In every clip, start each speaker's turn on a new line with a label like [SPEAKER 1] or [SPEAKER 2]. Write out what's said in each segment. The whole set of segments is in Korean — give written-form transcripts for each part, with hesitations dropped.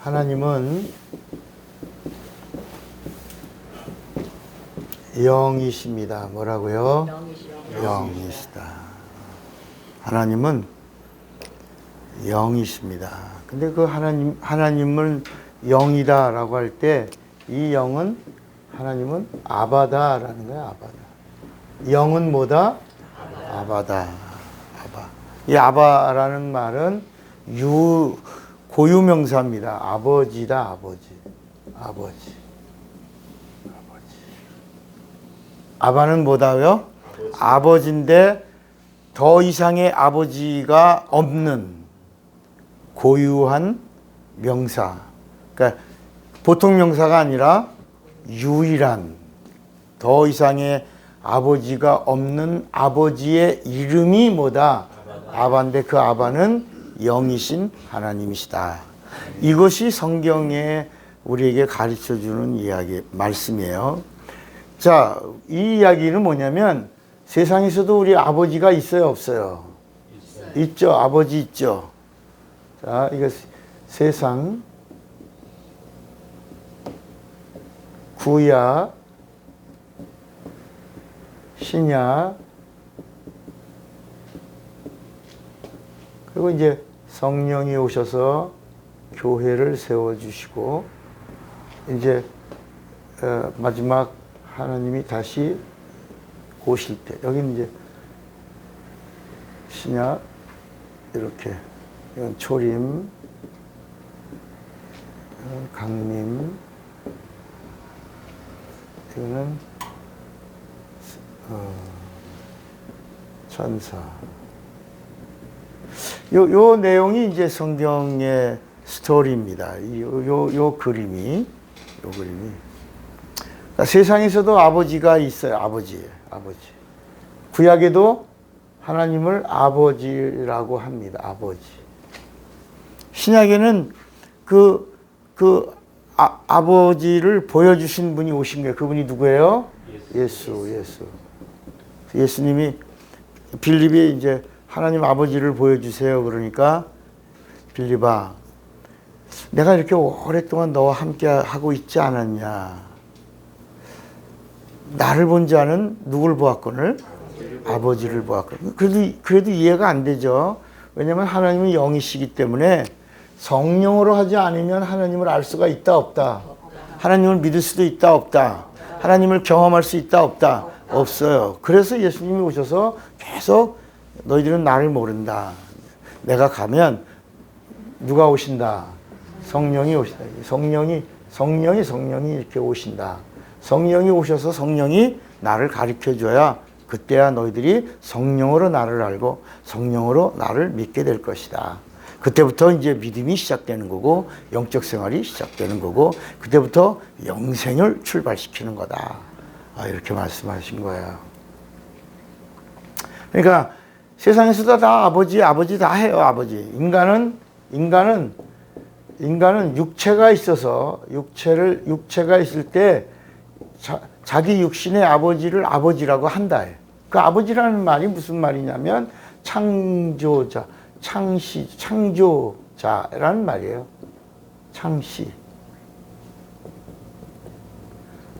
[SPEAKER 1] 하나님은 영이십니다. 뭐라고요? 영이시다. 하나님은 영이십니다. 근데 그 하나님을 영이다라고 할 때 이 영은 하나님은 아바다라는 거야. 아바다. 영은 뭐다? 아바다. 아바. 이 아바라는 말은 고유명사입니다. 아버지다. 아버지. 아바는 뭐다요? 아버지인데 더 이상의 아버지가 없는 고유한 명사. 그러니까 보통 명사가 아니라 유일한 더 이상의 아버지가 없는 아버지의 이름이 뭐다? 아바인데 그 아바는 영이신 하나님이시다. 이것이 성경에 우리에게 가르쳐주는 이야기, 말씀이에요. 자, 이 이야기는 뭐냐면 세상에서도 우리 아버지가 있어요, 없어요? 있죠. 아버지 있죠. 자, 이거 세상, 구약, 신약, 그리고 이제 성령이 오셔서 교회를 세워주시고, 이제 마지막 하나님이 다시 오실 때, 여기는 이제 신약, 이렇게, 이건 초림, 이건 강림, 이거는 천사. 요 내용이 이제 성경의 스토리입니다. 요 그림이. 그러니까 세상에서도 아버지가 있어요. 아버지. 구약에도 하나님을 아버지라고 합니다. 아버지. 신약에는 아버지를 보여주신 분이 오신 거예요. 그분이 누구예요? 예수. 예수님이 빌립이 이제 하나님 아버지를 보여주세요. 그러니까 빌립아, 내가 이렇게 오랫동안 너와 함께 하고 있지 않았냐? 나를 본 자는 누굴 보았거늘? 아버지를 보았거늘. 그래도 이해가 안 되죠. 왜냐하면 하나님은 영이시기 때문에 성령으로 하지 않으면 하나님을 알 수가 있다 없다? 하나님을 믿을 수도 있다 없다? 하나님을 경험할 수 있다 없다? 없어요. 그래서 예수님이 오셔서 계속 너희들은 나를 모른다. 내가 가면 누가 오신다? 성령이 오신다. 성령이 이렇게 오신다. 성령이 오셔서 성령이 나를 가르쳐줘야 그때야 너희들이 성령으로 나를 알고 성령으로 나를 믿게 될 것이다. 그때부터 이제 믿음이 시작되는 거고 영적 생활이 시작되는 거고 그때부터 영생을 출발시키는 거다. 이렇게 말씀하신 거예요. 그러니까 세상에서도 다 아버지 다 해요. 아버지. 인간은 육체가 있어서 육체가 있을 때 자기 육신의 아버지를 아버지라고 한다. 그 아버지라는 말이 무슨 말이냐면 창조자라는 말이에요. 창시.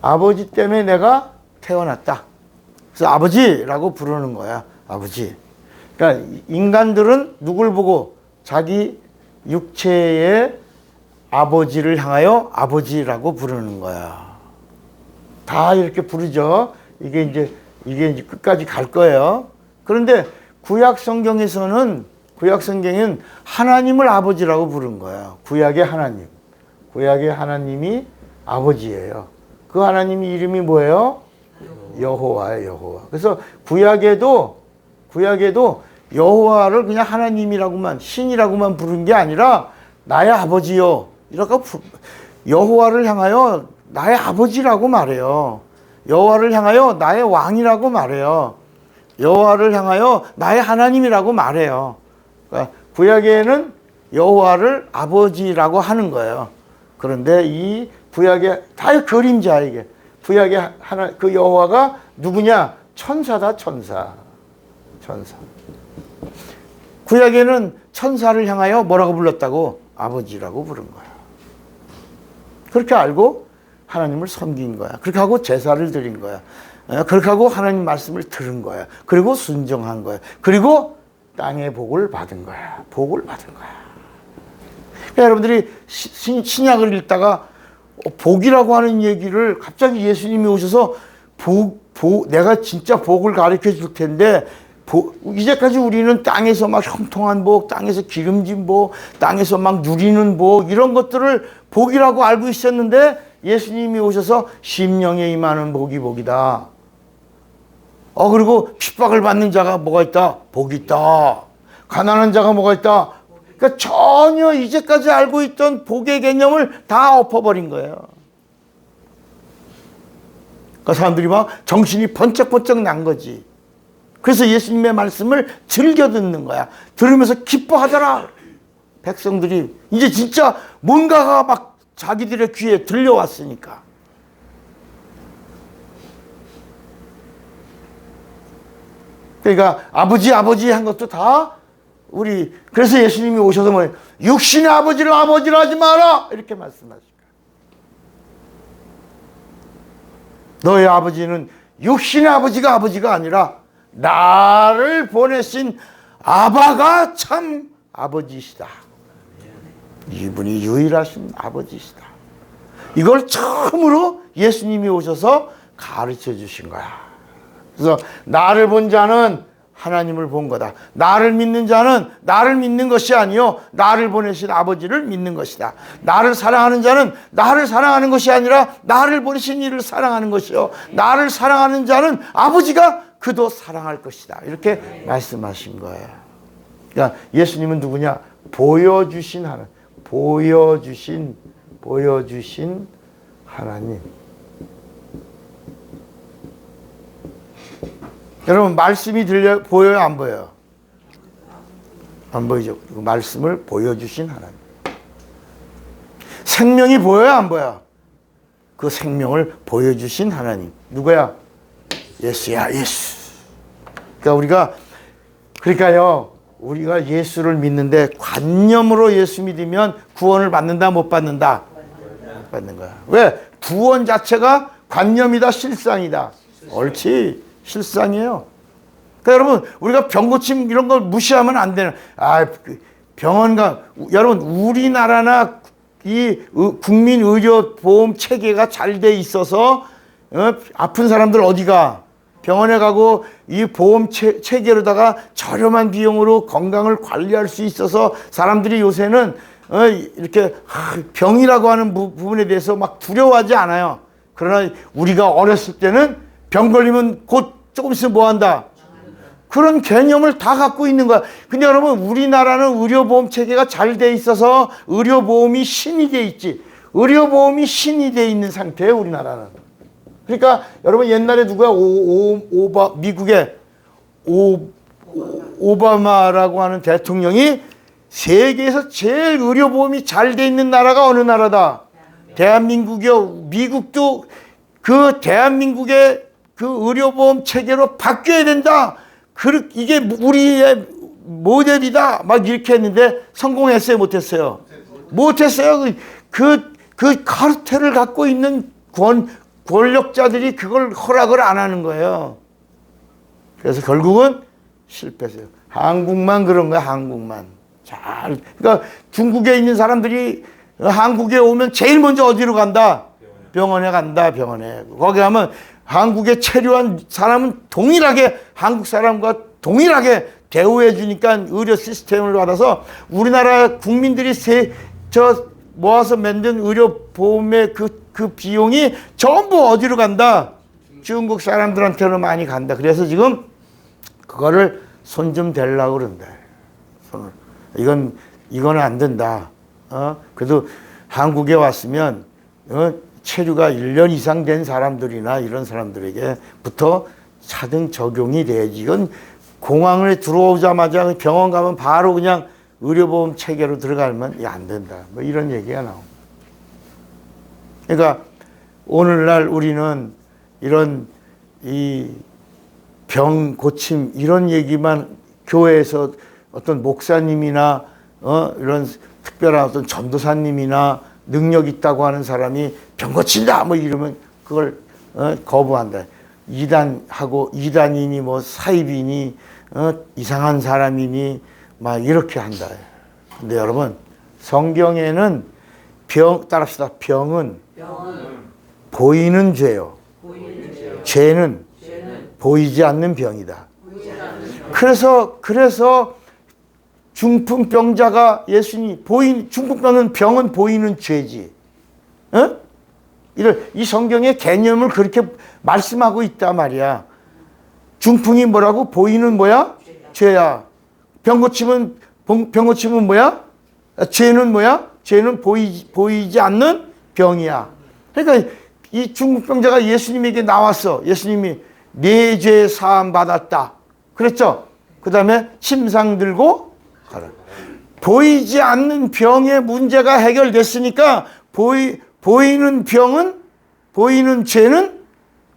[SPEAKER 1] 아버지 때문에 내가 태어났다. 그래서 아버지라고 부르는 거야. 아버지. 그러니까 인간들은 누굴 보고 자기 육체의 아버지를 향하여 아버지라고 부르는 거야. 다 이렇게 부르죠. 이게 이제 끝까지 갈 거예요. 그런데 구약 성경은 하나님을 아버지라고 부른 거야. 구약의 하나님이 아버지예요. 그 하나님이 이름이 뭐예요? 여호와예요, 여호와. 그래서 구약에도 여호와를 그냥 하나님이라고만, 신이라고만 부른 게 아니라 나의 아버지요. 이렇게 여호와를 향하여 나의 아버지라고 말해요. 여호와를 향하여 나의 왕이라고 말해요. 여호와를 향하여 나의 하나님이라고 말해요. 그러니까 구약에는 여호와를 아버지라고 하는 거예요. 그런데 이 구약의 다 그림자, 이게 구약의 하나 그 여호와가 누구냐? 천사다, 천사. 천사. 구약에는 천사를 향하여 뭐라고 불렀다고? 아버지라고 부른 거야. 그렇게 알고 하나님을 섬긴 거야. 그렇게 하고 제사를 드린 거야. 그렇게 하고 하나님 말씀을 들은 거야. 그리고 순종한 거야. 그리고 땅의 복을 받은 거야. 복을 받은 거야. 그러니까 여러분들이 신약을 읽다가 복이라고 하는 얘기를 갑자기 예수님이 오셔서 내가 진짜 복을 가르쳐 줄 텐데 이제까지 우리는 땅에서 막 형통한 복, 땅에서 기름진 복, 땅에서 막 누리는 복 이런 것들을 복이라고 알고 있었는데 예수님이 오셔서 심령에 임하는 복이 복이다. 그리고 핍박을 받는 자가 뭐가 있다? 복이 있다. 가난한 자가 뭐가 있다? 그러니까 전혀 이제까지 알고 있던 복의 개념을 다 엎어버린 거예요. 그러니까 사람들이 막 정신이 번쩍번쩍 난 거지. 그래서 예수님의 말씀을 즐겨 듣는 거야. 들으면서 기뻐하더라. 백성들이 이제 진짜 뭔가가 막 자기들의 귀에 들려왔으니까. 그러니까 아버지 한 것도 다 그래서 예수님이 오셔서 뭐예요? 육신의 아버지를 아버지로 하지 마라 이렇게 말씀하시니까. 너의 아버지는 육신의 아버지가 아니라 나를 보내신 아바가 참 아버지시다. 이분이 유일하신 아버지시다. 이걸 처음으로 예수님이 오셔서 가르쳐 주신 거야. 그래서 나를 본 자는 하나님을 본 거다. 나를 믿는 자는 나를 믿는 것이 아니요 나를 보내신 아버지를 믿는 것이다. 나를 사랑하는 자는 나를 사랑하는 것이 아니라 나를 보내신 이를 사랑하는 것이요 나를 사랑하는 자는 아버지가 그도 사랑할 것이다. 이렇게 말씀하신 거예요. 그러니까 예수님은 누구냐? 보여주신 하나님. 보여주신 하나님. 여러분 말씀이 보여요? 안 보여요? 안 보이죠? 말씀을 보여주신 하나님. 생명이 보여요? 안 보여요? 그 생명을 보여주신 하나님. 누구야? 예수야, 예수. 그러니까요, 우리가 예수를 믿는데 관념으로 예수 믿으면 구원을 받는다, 못 받는다? 못 받는 거야. 왜? 구원 자체가 관념이다, 실상이다. 옳지. 실상이에요. 그러니까 여러분, 우리가 병고침 이런 걸 무시하면 안 되는. 여러분, 우리나라나 이 국민의료보험 체계가 잘 돼 있어서 아픈 사람들 어디가? 병원에 가고 이 보험 체계로다가 저렴한 비용으로 건강을 관리할 수 있어서 사람들이 요새는 이렇게 병이라고 하는 부분에 대해서 막 두려워하지 않아요. 그러나 우리가 어렸을 때는 병 걸리면 곧 조금 있으면 뭐 한다? 그런 개념을 다 갖고 있는 거야. 근데 여러분, 우리나라는 의료보험 체계가 잘 돼 있어서 의료보험이 신이 돼 있지. 의료보험이 신이 돼 있는 상태예요, 우리나라는. 그러니까 여러분 옛날에 누구야? 미국의 오바마라고 하는 대통령이 세계에서 제일 의료보험이 잘 돼 있는 나라가 어느 나라다? 대한민국이요. 미국도 그 대한민국의 그 의료보험 체계로 바뀌어야 된다. 이게 우리의 모델이다. 막 이렇게 했는데 성공했어요? 못했어요? 못했어요. 그 카르텔을 갖고 있는 권력자들이 그걸 허락을 안 하는 거예요. 그래서 결국은 실패했어요. 한국만 그런 거야, 한국만. 그러니까 중국에 있는 사람들이 한국에 오면 제일 먼저 어디로 간다? 병원에 간다, 병원에. 거기 가면 한국에 체류한 사람은 동일하게 한국 사람과 동일하게 대우해 주니까 의료 시스템을 받아서 우리나라 국민들이 모아서 만든 의료보험의 그 비용이 전부 어디로 간다? 중국 사람들한테는 많이 간다. 그래서 지금 그거를 손 좀 대려고 그런다. 이건 안 된다. 그래도 한국에 왔으면 체류가 1년 이상 된 사람들이나 이런 사람들에게부터 차등 적용이 돼야지. 이건 공항에 들어오자마자 병원 가면 바로 그냥 의료보험 체계로 들어가면 안 된다. 뭐 이런 얘기가 나옵니다. 그러니까 오늘날 우리는 이런 이 병 고침 이런 얘기만 교회에서 어떤 목사님이나 이런 특별한 어떤 전도사님이나 능력 있다고 하는 사람이 병 고친다 뭐 이러면 그걸 거부한다. 이단이니 뭐 사입이니 이상한 사람이니 막 이렇게 한다. 근데 여러분 성경에는 따라합시다. 병은 보이는 죄요. 죄는 보이지 않는 병이다. 그래서 중풍병자가 중풍병은 병은 보이는 죄지. 이 성경의 개념을 그렇게 말씀하고 있단 말이야. 중풍이 뭐라고? 보이는 뭐야? 죄야. 병 고침은 뭐야? 죄는 뭐야? 죄는 보이지 않는 병이야. 그러니까 이 중풍병자가 예수님에게 나왔어. 예수님이 네 죄 사함 받았다. 그랬죠? 그 다음에 침상 들고 가라. 보이지 않는 병의 문제가 해결됐으니까 보이는 죄는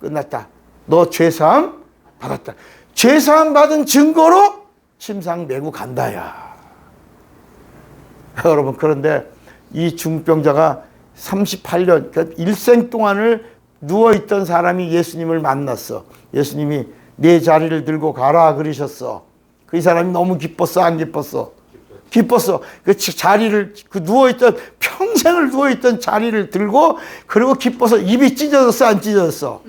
[SPEAKER 1] 끝났다. 너 죄사함 받았다. 죄사함 받은 증거로 침상 메고 간다야. 여러분 그런데 이 중풍병자가 38년 그러니까 일생 동안을 누워있던 사람이 예수님을 만났어. 예수님이 네 자리를 들고 가라 그러셨어. 그 사람이 너무 기뻤어 안 기뻤어? 기뻤어. 그 자리를 평생을 누워있던 자리를 들고 그리고 기뻐서 입이 찢어졌어 안 찢어졌어?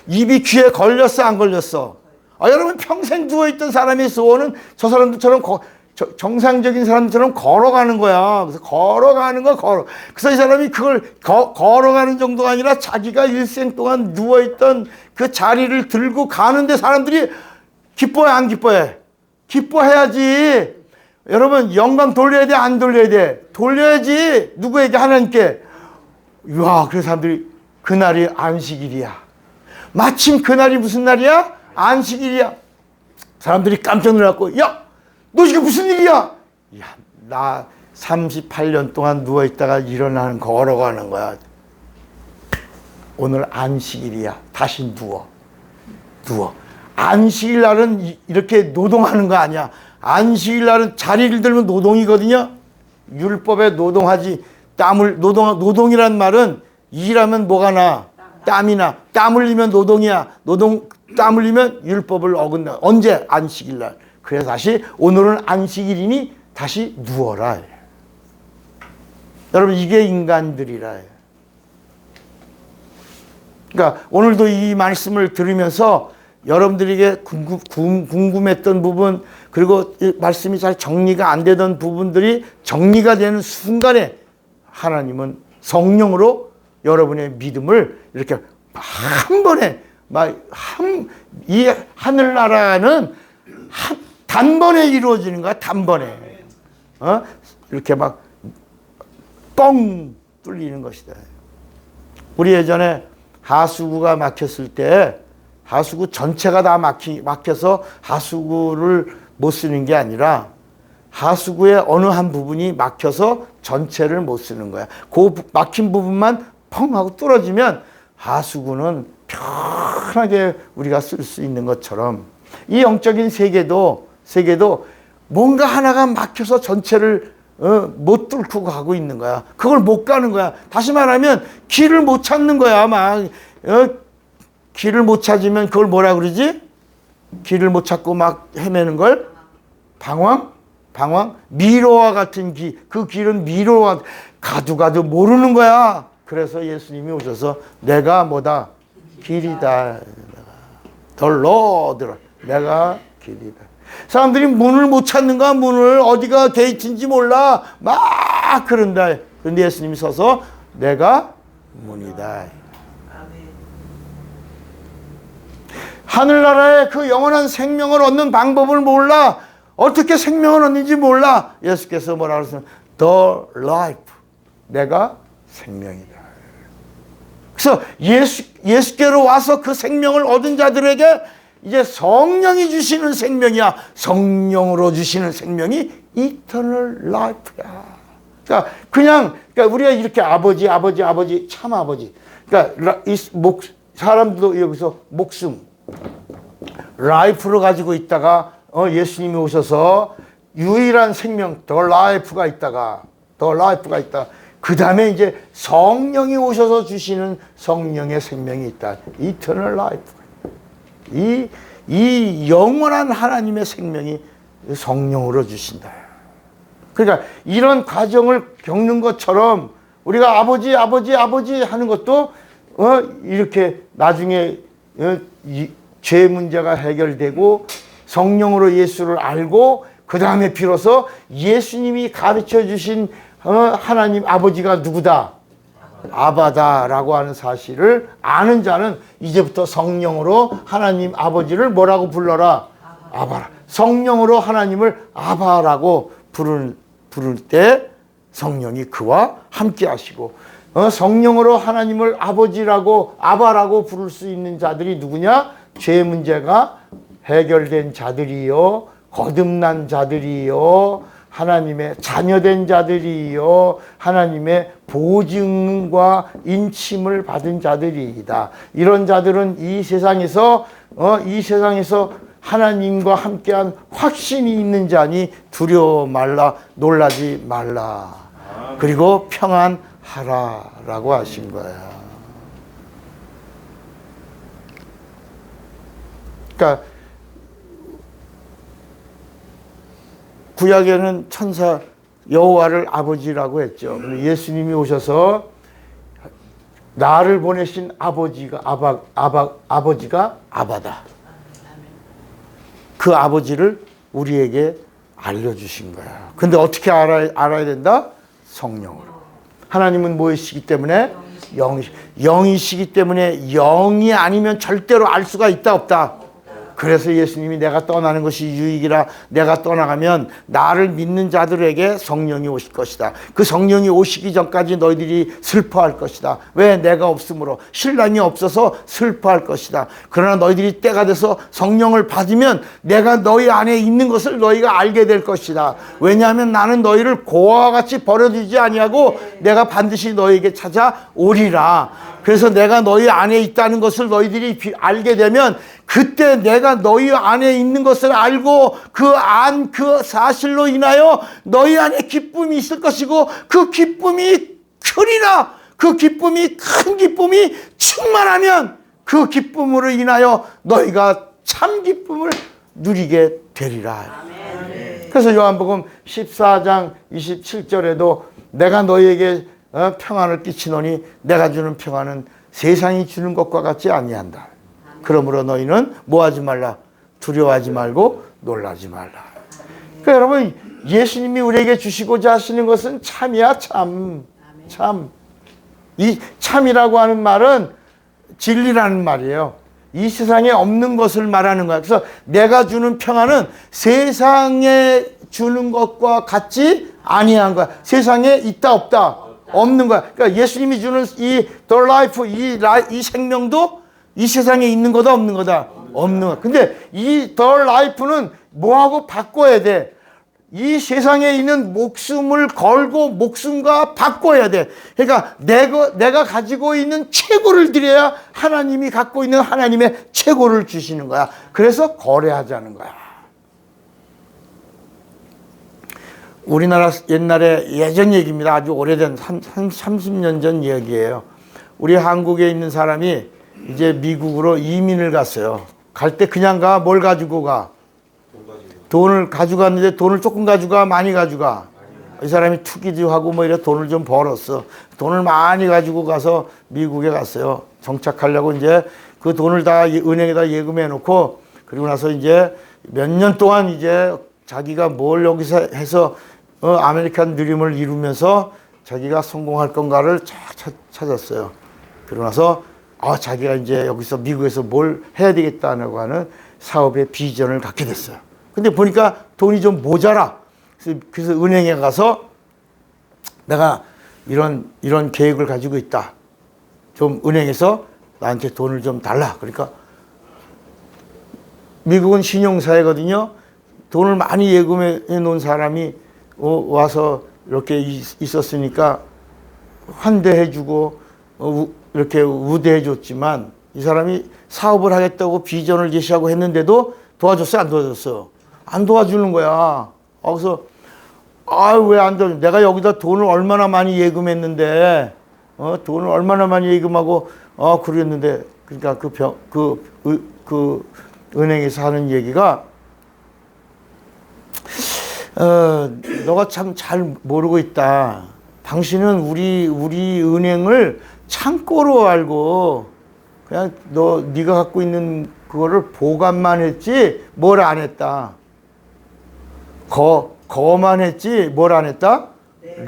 [SPEAKER 1] 입이 귀에 걸렸어 안 걸렸어? 여러분 평생 누워있던 사람의 소원은 저 사람들처럼 정상적인 사람처럼 걸어가는 거야. 그래서 걸어가는 거 그래서 이 사람이 그걸 걸어가는 정도가 아니라 자기가 일생 동안 누워있던 그 자리를 들고 가는데 사람들이 기뻐해 안 기뻐해? 기뻐해야지. 여러분 영광 돌려야 돼 안 돌려야 돼? 돌려야지. 누구에게? 하나님께. 와, 그래서 사람들이 그날이 안식일이야. 마침 그날이 무슨 날이야? 안식일이야. 사람들이 깜짝 놀랐고 야! 너 지금 무슨 일이야? 야, 나 38년 동안 누워있다가 일어나는 걸어가는 거야. 오늘 안식일이야. 다시 누워. 안식일 날은 이렇게 노동하는 거 아니야. 안식일 날은 자리를 들면 노동이거든요. 율법에 노동하지. 노동이란 말은 일하면 뭐가 나? 땀이 나. 땀 흘리면 노동이야. 땀 흘리면 율법을 어긴다. 언제? 안식일 날. 그래서 다시 오늘은 안식일이니 다시 누워라. 여러분 이게 인간들이라. 그러니까 오늘도 이 말씀을 들으면서 여러분들에게 궁금했던 부분 그리고 이 말씀이 잘 정리가 안 되던 부분들이 정리가 되는 순간에 하나님은 성령으로 여러분의 믿음을 이렇게 한 번에 이 하늘나라는 단번에 이루어지는 거야. 단번에. 이렇게 막 뻥 뚫리는 것이다. 우리 예전에 하수구가 막혔을 때 하수구 전체가 다 막혀서 하수구를 못 쓰는 게 아니라 하수구의 어느 한 부분이 막혀서 전체를 못 쓰는 거야. 그 막힌 부분만 펑 하고 뚫어지면 하수구는 편하게 우리가 쓸 수 있는 것처럼 이 영적인 세계도 뭔가 하나가 막혀서 전체를 못 뚫고 가고 있는 거야. 그걸 못 가는 거야. 다시 말하면 길을 못 찾는 거야. 길을 못 찾으면 그걸 뭐라 그러지? 길을 못 찾고 막 헤매는 걸 방황? 미로와 같은 그 길은 미로와 가도 모르는 거야. 그래서 예수님이 오셔서 내가 뭐다? 길이다. 덜러 내가 길이다. 사람들이 문을 못 찾는 거야. 문을 어디가 게이트인지 몰라. 막 그런다. 그런데 예수님이 서서 내가 문이다. 하늘나라에 그 영원한 생명을 얻는 방법을 몰라. 어떻게 생명을 얻는지 몰라. 예수께서 뭐라 그러세요? The life. 내가 생명이다. 그래서 예수께로 와서 그 생명을 얻은 자들에게 이제 성령이 주시는 생명이야. 성령으로 주시는 생명이 eternal life야. 그러니까 우리가 이렇게 아버지 참 아버지. 그러니까 사람도 여기서 목숨, 라이프를 가지고 있다가 예수님이 오셔서 유일한 생명, 더 라이프가 있다가 그 다음에 이제 성령이 오셔서 주시는 성령의 생명이 있다. 이터널 라이프. 이 영원한 하나님의 생명이 성령으로 주신다. 그러니까 이런 과정을 겪는 것처럼 우리가 아버지 하는 것도 이렇게 나중에 죄 문제가 해결되고 성령으로 예수를 알고 그 다음에 비로소 예수님이 가르쳐 주신 하나님 아버지가 누구다? 아바다라고 하는 사실을 아는 자는 이제부터 성령으로 하나님 아버지를 뭐라고 불러라? 아바라. 성령으로 하나님을 아바라고 부를 때 성령이 그와 함께 하시고 성령으로 하나님을 아버지라고 아바라고 부를 수 있는 자들이 누구냐? 죄 문제가 해결된 자들이요, 거듭난 자들이요, 하나님의 자녀된 자들이요, 하나님의 보증과 인침을 받은 자들이다. 이런 자들은 이 세상에서 하나님과 함께한 확신이 있는 자니 두려워 말라, 놀라지 말라. 그리고 평안하라라고 하신 거야. 그러니까 구약에는 천사 여호와를 아버지라고 했죠. 예수님이 오셔서 나를 보내신 아버지가 아버지가 아바다. 그 아버지를 우리에게 알려주신 거야. 근데 어떻게 알아야 된다? 성령으로. 하나님은 뭐이시기 때문에? 영이시기 때문에 영이 아니면 절대로 알 수가 있다 없다? 그래서 예수님이 내가 떠나는 것이 유익이라, 내가 떠나가면 나를 믿는 자들에게 성령이 오실 것이다. 그 성령이 오시기 전까지 너희들이 슬퍼할 것이다. 왜? 내가 없으므로. 신랑이 없어서 슬퍼할 것이다. 그러나 너희들이 때가 돼서 성령을 받으면 내가 너희 안에 있는 것을 너희가 알게 될 것이다. 왜냐하면 나는 너희를 고아와 같이 버려두지 아니하고 내가 반드시 너희에게 찾아오리라. 그래서 내가 너희 안에 있다는 것을 너희들이 알게 되면 그때 내가 너희 안에 있는 것을 알고 그 사실로 인하여 너희 안에 기쁨이 있을 것이고 그 기쁨이 크리라. 그 기쁨이 큰 기쁨이 충만하면 그 기쁨으로 인하여 너희가 참 기쁨을 누리게 되리라. 그래서 요한복음 14장 27절에도 내가 너희에게 평안을 끼치노니 내가 주는 평안은 세상이 주는 것과 같지 아니한다. 그러므로 너희는 뭐하지 말라? 두려워하지 말고 놀라지 말라. 그러니까 여러분, 예수님이 우리에게 주시고자 하시는 것은 참이야, 참. 이 참이라고 하는 말은 진리라는 말이에요. 이 세상에 없는 것을 말하는 거야. 그래서 내가 주는 평안은 세상에 주는 것과 같지 아니한 거야. 세상에 있다 없다? 없는 거야. 그러니까 예수님이 주는 이 the life, 이 생명도 이 세상에 있는 거다 없는 거다? 없는 거야. 근데 이 the life는 뭐하고 바꿔야 돼? 이 세상에 있는 목숨을 걸고 목숨과 바꿔야 돼. 그러니까 내가 가지고 있는 최고를 드려야 하나님이 갖고 있는 하나님의 최고를 주시는 거야. 그래서 거래하자는 거야. 우리나라 옛날에 예전 얘기입니다. 아주 오래된 한 30년 전 얘기예요. 우리 한국에 있는 사람이 이제 미국으로 이민을 갔어요. 갈 때 그냥 가? 뭘 가지고 가? 돈을 가져갔는데 돈을 조금 가져가? 많이 가져가? 이 사람이 투기도 하고 뭐 이래 돈을 좀 벌었어. 돈을 많이 가지고 가서 미국에 갔어요. 정착하려고 이제 그 돈을 다 은행에다 예금해 놓고 그리고 나서 이제 몇 년 동안 이제 자기가 뭘 여기서 해서 아메리칸 드림을 이루면서 자기가 성공할 건가를 찾았어요. 그러고 나서 자기가 이제 여기서 미국에서 뭘 해야 되겠다고 하는 사업의 비전을 갖게 됐어요. 근데 보니까 돈이 좀 모자라. 그래서 은행에 가서 내가 이런 계획을 가지고 있다. 좀 은행에서 나한테 돈을 좀 달라. 그러니까 미국은 신용사회거든요. 돈을 많이 예금해 놓은 사람이 와서 이렇게 있었으니까 환대해주고 이렇게 우대해줬지만 이 사람이 사업을 하겠다고 비전을 제시하고 했는데도 도와줬어요? 안 도와줬어? 안 도와주는 거야. 그래서 왜 안 도와줘? 내가 여기다 돈을 얼마나 많이 예금했는데 돈을 얼마나 많이 예금하고 그랬는데 그러니까 그 은행에서 하는 얘기가 너가 참 잘 모르고 있다. 당신은 우리 은행을 창고로 알고 그냥 네가 갖고 있는 그거를 보관만 했지 뭘 안 했다. 거만 했지 뭘 안 했다?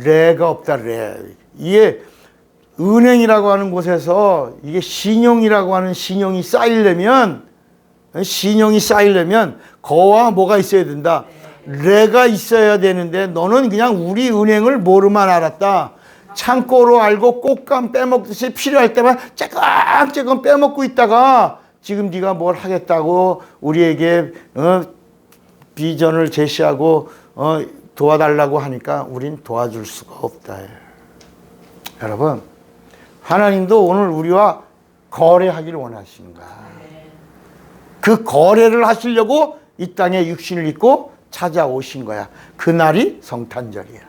[SPEAKER 1] 레가 없다. 레. 이게 은행이라고 하는 곳에서 이게 신용이라고 하는 신용이 쌓이려면 거와 뭐가 있어야 된다. 레가 있어야 되는데 너는 그냥 우리 은행을 모르만 알았다. 창고로 알고 꽃감 빼먹듯이 필요할 때만 째끔째끔 빼먹고 있다가 지금 네가 뭘 하겠다고 우리에게 비전을 제시하고 도와달라고 하니까 우린 도와줄 수가 없다. 여러분, 하나님도 오늘 우리와 거래하기를 원하시는 거야. 그 거래를 하시려고 이 땅에 육신을 입고 찾아오신 거야. 그날이 성탄절이야.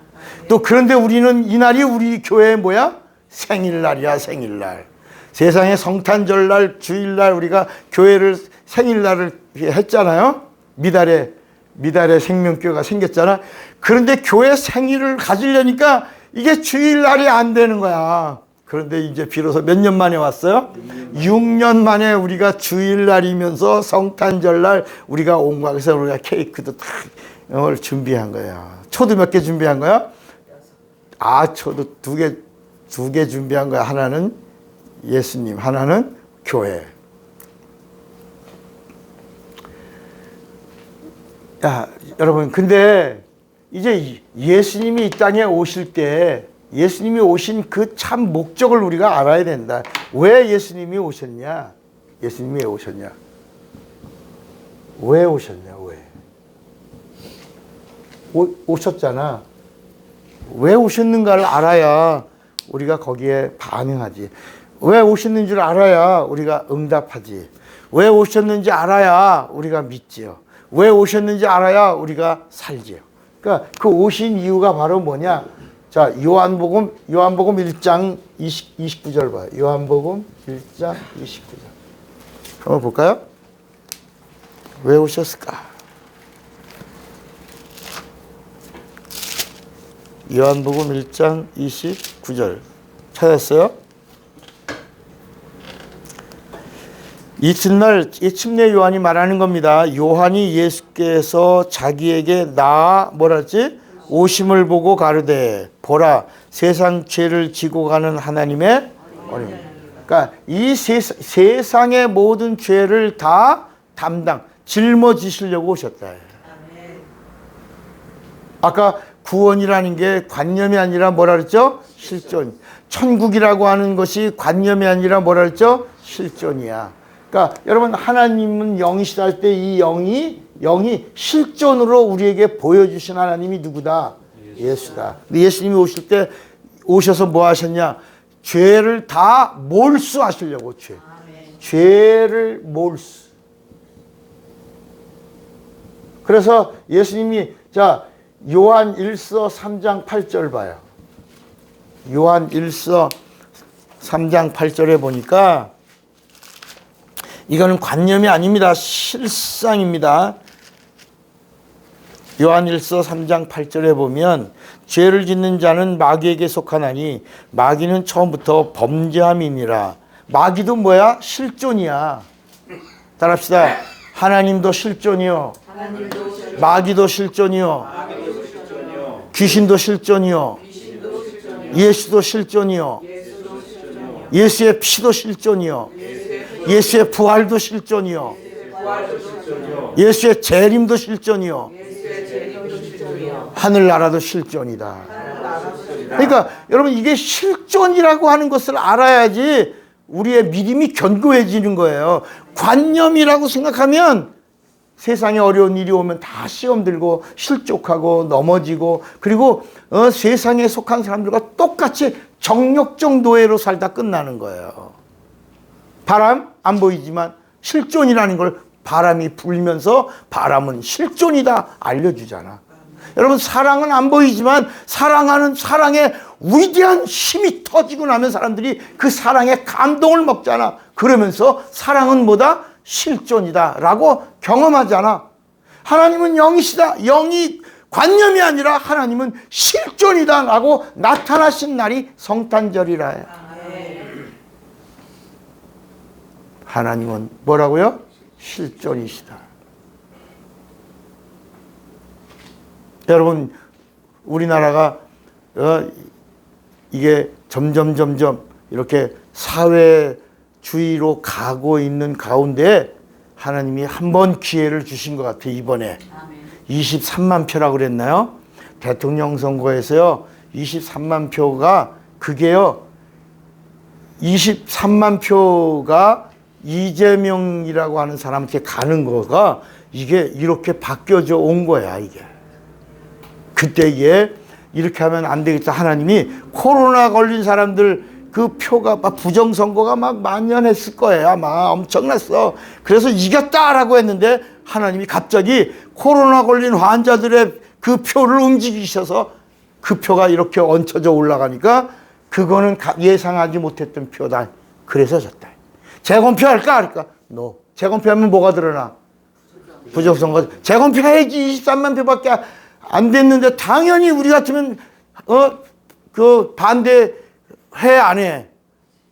[SPEAKER 1] 또 그런데 우리는 이날이 우리 교회의 뭐야? 생일날이야. 생일날. 세상에 성탄절날, 주일날 우리가 교회를 생일날을 했잖아요. 미달의 생명교회가 생겼잖아. 그런데 교회 생일을 가지려니까 이게 주일날이 안 되는 거야. 그런데 이제 비로소 몇 년 만에 왔어요? 6년 만에 우리가 주일날이면서 성탄절날 우리가 온 거야. 그래서 우리가 케이크도 다 준비한 거야. 초도 몇 개 준비한 거야? 초도 두 개 준비한 거야. 하나는 예수님, 하나는 교회. 여러분, 근데 이제 예수님이 이 땅에 오실 때 예수님이 오신 그 참 목적을 우리가 알아야 된다. 왜 예수님이 오셨냐? 예수님이 왜 오셨냐? 왜 오셨냐? 왜? 오셨잖아. 왜 오셨는가를 알아야 우리가 거기에 반응하지. 왜 오셨는 줄 알아야 우리가 응답하지. 왜 오셨는지 알아야 우리가 믿지요. 왜 오셨는지 알아야 우리가 살지요. 그러니까 그 오신 이유가 바로 뭐냐? 자, 요한복음 1장 29절 봐요. 요한복음 1장 29절. 한번 볼까요? 왜 오셨을까? 요한복음 1장 29절. 찾았어요? 이튿날 침례 요한이 말하는 겁니다. 요한이 예수께서 자기에게 뭐라 했지? 오심을 보고 가르되 보라 세상 죄를 지고 가는 하나님의 어린. 그러니까 이 세상의 모든 죄를 다 짊어지시려고 오셨다. 아까 구원이라는 게 관념이 아니라 뭐라 그랬죠? 실존. 천국이라고 하는 것이 관념이 아니라 뭐라 그랬죠? 실존이야. 그러니까 여러분, 하나님은 영이시다 할 때 이 영이 실존으로 우리에게 보여주신 하나님이 누구다? 예수다. 근데 예수님이 오실 때 오셔서 뭐 하셨냐? 죄를 다 몰수하시려고. 죄를 몰수. 그래서 예수님이 요한 1서 3장 8절 봐요. 요한 1서 3장 8절에 보니까 이거는 관념이 아닙니다. 실상입니다. 요한 1서 3장 8절에 보면 죄를 짓는 자는 마귀에게 속하나니 마귀는 처음부터 범죄함이니라. 마귀도 뭐야? 실존이야. 따라합시다. 하나님도 실존이요. 마귀도 실존이요. 귀신도 실존이요. 예수도 실존이요. 예수의 피도 실존이요. 예수의 부활도 실존이요. 예수의 재림도 실존이요. 하늘나라도 실존이다. 그러니까 여러분, 이게 실존이라고 하는 것을 알아야지 우리의 믿음이 견고해지는 거예요. 관념이라고 생각하면 세상에 어려운 일이 오면 다 시험 들고 실족하고 넘어지고, 그리고 세상에 속한 사람들과 똑같이 정욕적 노예로 살다 끝나는 거예요. 바람 안 보이지만 실존이라는 걸 바람이 불면서 바람은 실존이다 알려주잖아. 여러분 사랑은 안 보이지만 사랑하는 사랑의 위대한 힘이 터지고 나면 사람들이 그 사랑의 감동을 먹잖아. 그러면서 사랑은 뭐다? 실존이다 라고 경험하잖아. 하나님은 영이시다. 영이 관념이 아니라 하나님은 실존이다 라고 나타나신 날이 성탄절이라 해요. 하나님은 뭐라고요? 실존이시다. 여러분 우리나라가 이게 점점 이렇게 사회주의로 가고 있는 가운데 하나님이 한 번 기회를 주신 것 같아요. 이번에 23만 표라고 그랬나요? 대통령 선거에서요 23만 표가 그게요 23만 표가 이재명이라고 하는 사람한테 가는 거가 이게 이렇게 바뀌어져 온 거야. 이게 그때 이게 이렇게 하면 안 되겠다. 하나님이 코로나 걸린 사람들 그 표가 막 부정선거가 막 만연했을 거예요. 아마 엄청났어. 그래서 이겼다라고 했는데 하나님이 갑자기 코로나 걸린 환자들의 그 표를 움직이셔서 그 표가 이렇게 얹혀져 올라가니까 그거는 예상하지 못했던 표다. 그래서 졌다. 재검표 할까? 그러니까 no. 재검표하면 뭐가 드러나? 부정선거. 재검표 해야지. 23만 표밖에 안 됐는데 당연히 우리 같으면 그 반대 해 안 해?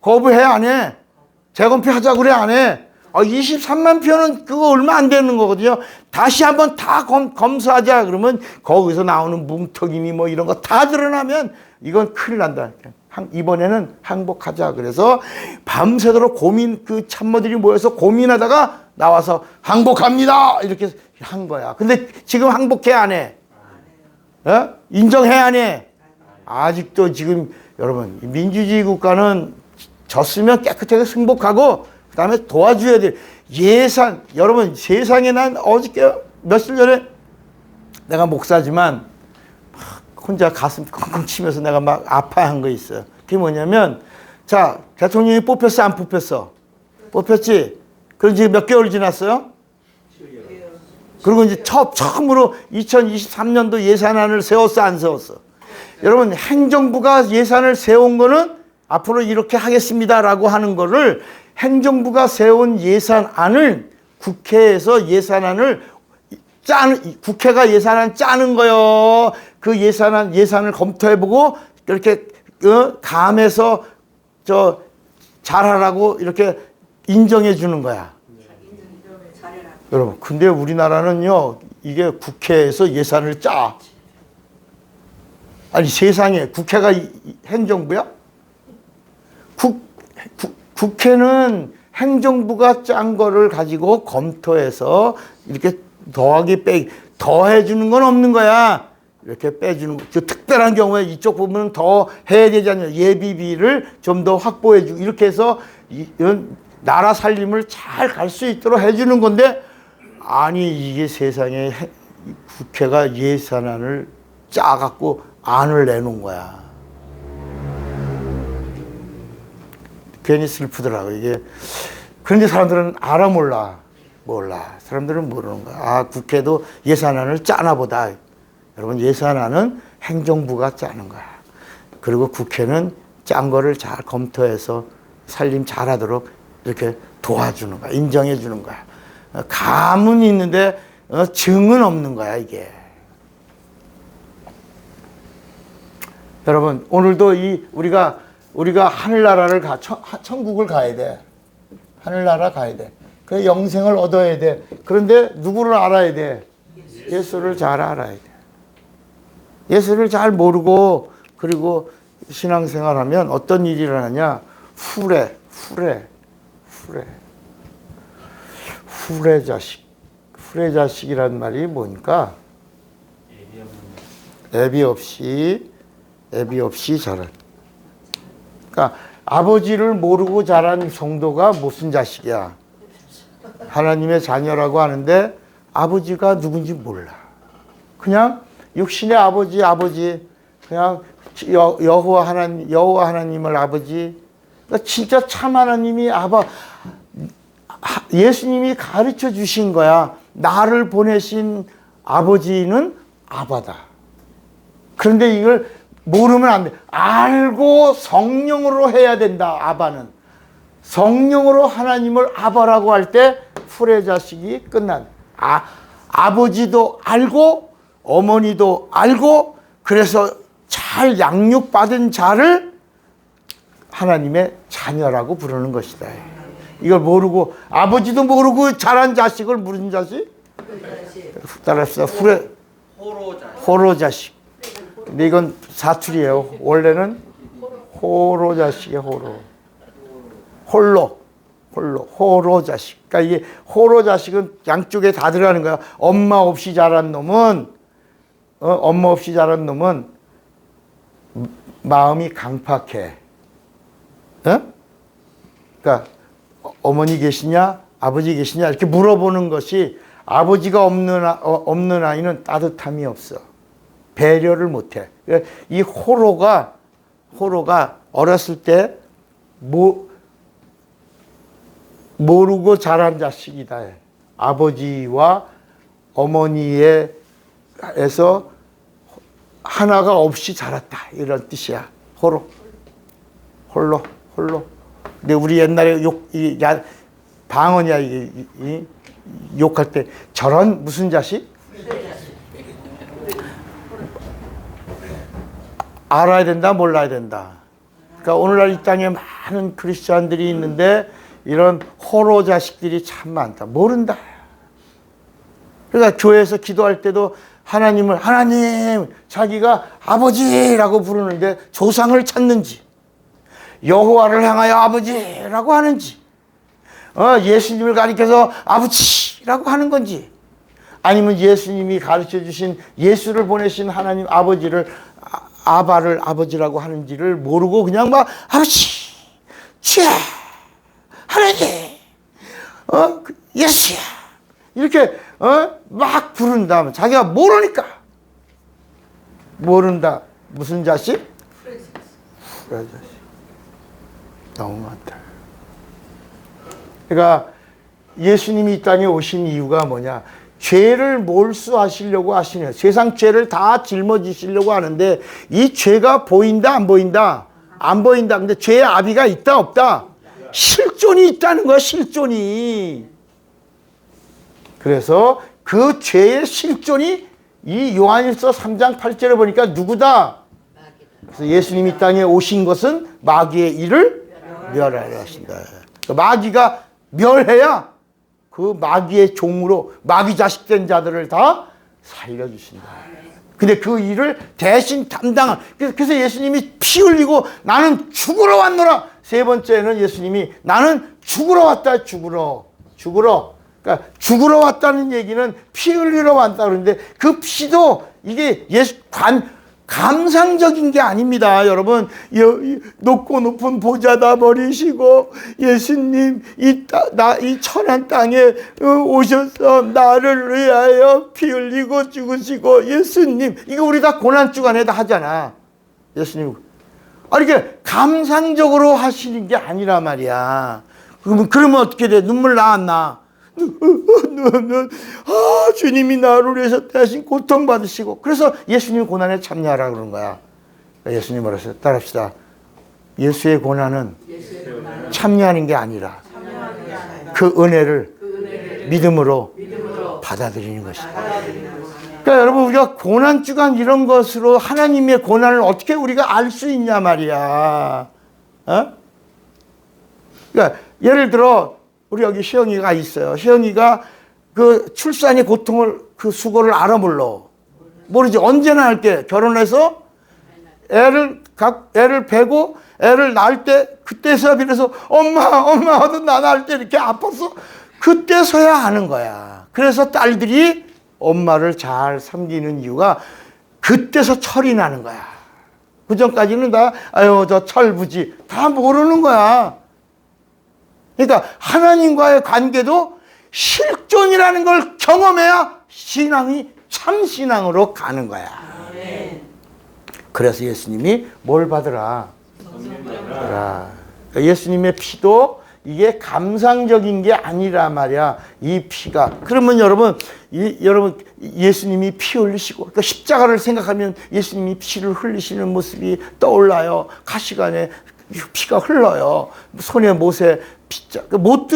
[SPEAKER 1] 거부해 안 해? 재검표 하자고 그래 안 해? 23만 표는 그거 얼마 안 되는 거거든요. 다시 한번 다 검사하자 그러면 거기서 나오는 뭉텅이니 뭐 이런 거 다 드러나면 이건 큰일 난다. 이번에는 항복하자. 그래서 밤새도록 그 참모들이 모여서 고민하다가 나와서 항복합니다 이렇게 한 거야. 근데 지금 항복해 안 해? 인정해 안 해? 아직도 지금 여러분 민주주의 국가는 졌으면 깨끗하게 승복하고 그 다음에 도와줘야 돼. 예산 여러분 세상에 난 어저께 며칠 전에 내가 목사지만 혼자 가슴 쿵쿵 치면서 내가 막 아파한 거 있어요. 그게 뭐냐면 자 대통령이 뽑혔어 안 뽑혔어? 뽑혔지? 그럼 지금 몇 개월 지났어요? 그리고 이제 처음으로 2023년도 예산안을 세웠어 안 세웠어? 여러분 행정부가 예산을 세운 거는 앞으로 이렇게 하겠습니다라고 하는 거를 행정부가 세운 예산안을 국회에서 예산안을 국회가 예산안 짜는 거요. 그 예산을 검토해보고 이렇게 감해서 잘하라고 이렇게 인정해 주는 거야. 여러분, 근데 우리나라는요, 이게 국회에서 예산을 짜. 아니, 세상에 국회가 행정부야? 국회는 행정부가 짠 거를 가지고 검토해서 이렇게 더하기 빼기, 더해 주는 건 없는 거야. 이렇게 빼주는 거. 그 특별한 경우에 이쪽 부분은 더 해야 되지 않냐. 예비비를 좀 더 확보해 주고 이렇게 해서 이런 나라 살림을 잘 갈 수 있도록 해주는 건데, 아니 이게 세상에 국회가 예산안을 짜갖고 안을 내놓은 거야. 괜히 슬프더라고 이게. 그런데 사람들은 알아 몰라. 사람들은 모르는 거야. 아, 국회도 예산안을 짜나 보다. 여러분, 예산안은 행정부가 짜는 거야. 그리고 국회는 짠 거를 잘 검토해서 살림 잘하도록 이렇게 도와주는 거야. 인정해 주는 거야. 감은 있는데 증은 없는 거야, 이게. 여러분, 오늘도 우리가 하늘나라를 천국을 가야 돼. 하늘나라 가야 돼. 그 영생을 얻어야 돼. 그런데 누구를 알아야 돼? 예수를 잘 알아야 돼. 예수를 잘 모르고 그리고 신앙생활하면 어떤 일이 일어나냐? 후레 자식이란 말이 뭐니까? 애비 없이 자란. 그러니까 아버지를 모르고 자란 성도가 무슨 자식이야? 하나님의 자녀라고 하는데 아버지가 누군지 몰라. 그냥 육신의 아버지, 그냥 여호와 하나님을 아버지, 그러니까 진짜 참 하나님이 예수님이 가르쳐 주신 거야. 나를 보내신 아버지는 아바다. 그런데 이걸 모르면 안 돼. 알고 성령으로 해야 된다. 아바는. 성령으로 하나님을 아바라고 할 때 풀의 자식이 끝난. 아버지도 알고 어머니도 알고 그래서 잘 양육받은 자를 하나님의 자녀라고 부르는 것이다. 이걸 모르고 아버지도 모르고 자란 자식을 무슨 자식? 따라합시다. 호로 자식. 근데 이건 사투리예요. 원래는 호로 자식이에요. 호로 자식. 그러니까 이게 호로 자식은 양쪽에 다 들어가는 거야. 엄마 없이 자란 놈은 마음이 강팍해. 그러니까 어머니 계시냐, 아버지 계시냐 이렇게 물어보는 것이 아버지가 없는 아이는 따뜻함이 없어. 배려를 못해. 이 호로가 어렸을 때 모르고 자란 자식이다. 아버지와 어머니에서 하나가 없이 자랐다. 이런 뜻이야. 홀로. 근데 우리 옛날에 방언이야. 욕할 때 저런 무슨 자식? 알아야 된다, 몰라야 된다. 그러니까 오늘날 이 땅에 많은 크리스찬들이 있는데 이런 호로 자식들이 참 많다. 모른다. 그러니까 교회에서 기도할 때도 하나님 자기가 아버지라고 부르는데 조상을 찾는지 여호와를 향하여 아버지라고 하는지 예수님을 가리켜서 아버지라고 하는 건지 아니면 예수님이 가르쳐 주신 예수를 보내신 하나님 아버지를 아바를 아버지라고 하는지를 모르고 그냥 막 아버지, 주야, 하나님, 예수야 이렇게 막 부른다면 자기가 모르니까 모른다. 무슨 자식? 풀의 자식. 너무 많다. 그러니까 예수님이 이 땅에 오신 이유가 뭐냐? 죄를 몰수하시려고 하시네요. 세상 죄를 다 짊어지시려고 하는데 이 죄가 보인다 안 보인다? 안 보인다. 근데 죄의 아비가 있다 없다? 실존이 있다는 거야. 실존이. 그래서 그 죄의 실존이 이 요한일서 3장 8절에 보니까 누구다? 그래서 예수님이 이 땅에 오신 것은 마귀의 일을 멸하려 하신다. 마귀가 멸해야 그 마귀의 종으로 마귀 자식된 자들을 다 살려주신다. 근데 그 일을 대신 담당한. 그래서 예수님이 피 흘리고 나는 죽으러 왔노라. 세 번째는 예수님이 나는 죽으러 왔다. 죽으러. 그러니까 죽으러 왔다는 얘기는 피 흘리러 왔다 그러는데 그 피도 이게 감상적인 게 아닙니다. 여러분, 높고 높은 보좌다 버리시고 예수님 이 천한 땅에 오셔서 나를 위하여 피 흘리고 죽으시고 예수님 이거 우리 다 고난주간에 다 하잖아. 예수님 이게 감상적으로 하시는 게 아니라 말이야. 그러면 어떻게 돼? 눈물 나왔나? 주님이 나를 위해서 대신 고통받으시고 그래서 예수님 고난에 참여하라 그러는 거야. 예수님 뭐라서 따라합시다. 예수의 고난은 참여하는 게 아니라 그 은혜를 믿음으로 받아들이는 것이다. 그러니까 여러분 우리가 고난주간 이런 것으로 하나님의 고난을 어떻게 우리가 알 수 있냐 말이야. 그러니까 예를 들어 우리 여기 시영이가 있어요. 시영이가 그 출산의 고통을 그 수고를 알아 모르지. 언제나 할 때 결혼해서 애를 베고 애를 낳을 때 그때서야 비로소 엄마 나 낳을 때 이렇게 아팠어. 그때서야 아는 거야. 그래서 딸들이 엄마를 잘 섬기는 이유가 그때서 철이 나는 거야. 그 전까지는 다 저 철부지 다 모르는 거야. 그러니까 하나님과의 관계도 실존이라는 걸 경험해야 신앙이 참 신앙으로 가는 거야. 그래서 예수님이 뭘 받으라? 예수님의 피도 이게 감상적인 게 아니라 말이야. 이 피가. 그러면 여러분, 여러분 예수님이 피 흘리시고, 그러니까 십자가를 생각하면 예수님이 피를 흘리시는 모습이 떠올라요. 가시관에 피가 흘러요. 손에 못에 피자, 못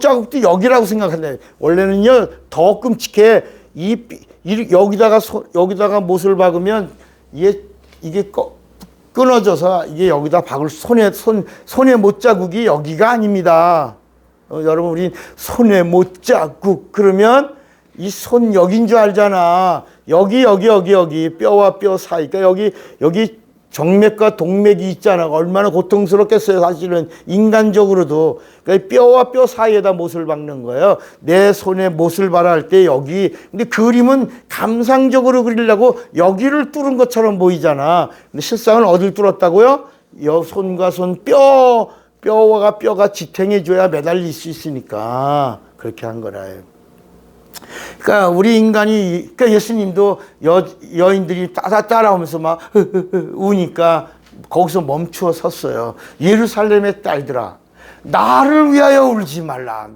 [SPEAKER 1] 자국도 여기라고 생각한다. 원래는요 더 끔찍해. 여기다가 못을 박으면 이게 끊어져서 이게 여기다 박을 손에 못 자국이 여기가 아닙니다. 여러분 우리 손에 못 자국 그러면 이 손 여긴 줄 알잖아. 여기 뼈와 뼈 사이. 그러니까 여기 정맥과 동맥이 있잖아. 얼마나 고통스럽겠어요. 사실은 인간적으로도. 그러니까 뼈와 뼈 사이에다 못을 박는 거예요. 내 손에 못을 바라 할 때 여기. 근데 그림은 감상적으로 그리려고 여기를 뚫은 것처럼 보이잖아. 근데 실상은 어딜 뚫었다고요? 손과 손 뼈가 지탱해줘야 매달릴 수 있으니까 그렇게 한 거라요. 그러니까 우리 인간이, 그러니까 예수님도 여인들이 따라오면서 막 우니까 거기서 멈추어 섰어요. 예루살렘의 딸들아, 나를 위하여 울지 말라.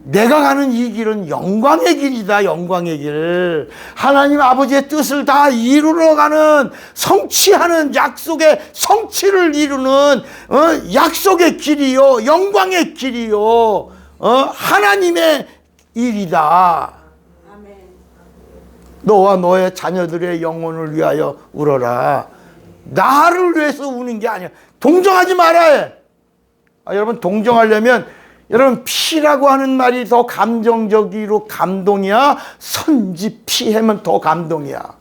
[SPEAKER 1] 내가 가는 이 길은 영광의 길이다. 영광의 길. 하나님 아버지의 뜻을 다 이루러가는, 성취하는, 약속의 성취를 이루는 약속의 길이요, 영광의 길이요, 하나님의 일이다. 너와 너의 자녀들의 영혼을 위하여 울어라. 나를 위해서 우는 게 아니야. 동정하지 말아야 해. 여러분 동정하려면 여러분 피라고 하는 말이 더 감정적으로 감동이야. 선지 피하면 더 감동이야.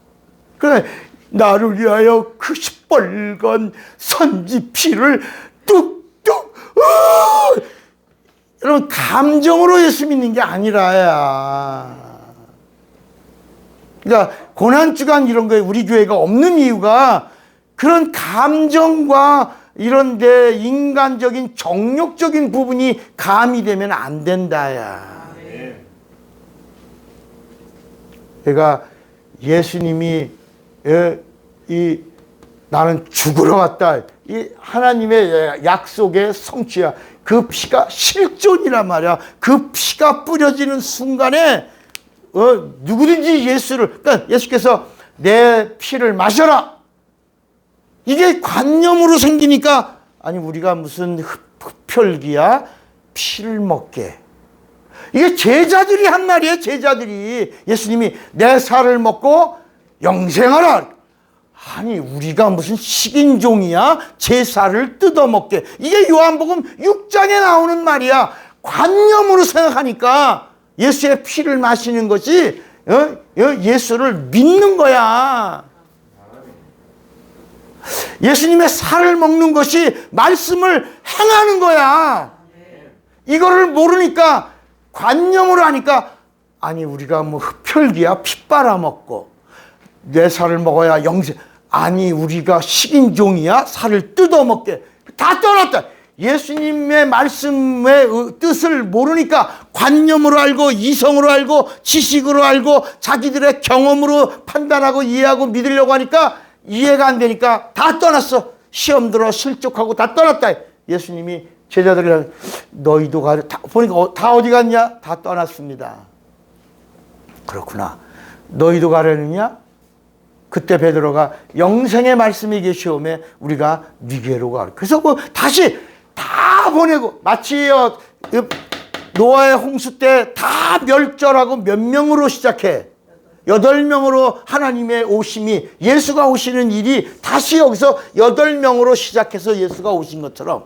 [SPEAKER 1] 그래, 나를 위하여 그 시뻘건 선지 피를 뚝뚝 여러분 감정으로 예수 믿는 게 아니라야. 그러니까 고난주간 이런 거에 우리 교회가 없는 이유가 그런 감정과 이런 데 인간적인 정욕적인 부분이 가미되면 안 된다야. 그러니까 예수님이 나는 죽으러 왔다. 이 하나님의 약속의 성취야. 그 피가 실존이란 말이야. 그 피가 뿌려지는 순간에 누구든지 예수를, 그러니까 예수께서 내 피를 마셔라. 이게 관념으로 생기니까, 아니 우리가 무슨 흡혈귀야? 피를 먹게. 이게 제자들이 한 말이에요. 제자들이. 예수님이 내 살을 먹고 영생하라. 아니 우리가 무슨 식인종이야? 제 살을 뜯어먹게. 이게 요한복음 6장에 나오는 말이야. 관념으로 생각하니까 예수의 피를 마시는 것이 예수를 믿는 거야. 예수님의 살을 먹는 것이 말씀을 행하는 거야. 이거를 모르니까 관념으로 하니까, 아니 우리가 뭐 흡혈귀야? 피 빨아먹고 내 살을 먹어야 영생. 아니 우리가 식인종이야? 살을 뜯어먹게. 다 떠났다. 예수님의 말씀의 뜻을 모르니까 관념으로 알고 이성으로 알고 지식으로 알고 자기들의 경험으로 판단하고 이해하고 믿으려고 하니까 이해가 안 되니까 다 떠났어. 시험 들어 실족하고 다 떠났다. 예수님이 제자들이랑 너희도 가려. 보니까 다 어디 갔냐? 다 떠났습니다. 그렇구나. 너희도 가려느냐? 그때 베드로가 영생의 말씀이 계시오매 우리가 니게로 가라. 그래서 뭐 다시 다 보내고, 마치 노아의 홍수 때 다 멸절하고 몇 명으로 시작해. 8명으로 하나님의 오심이, 예수가 오시는 일이 다시 여기서 8명으로 시작해서 예수가 오신 것처럼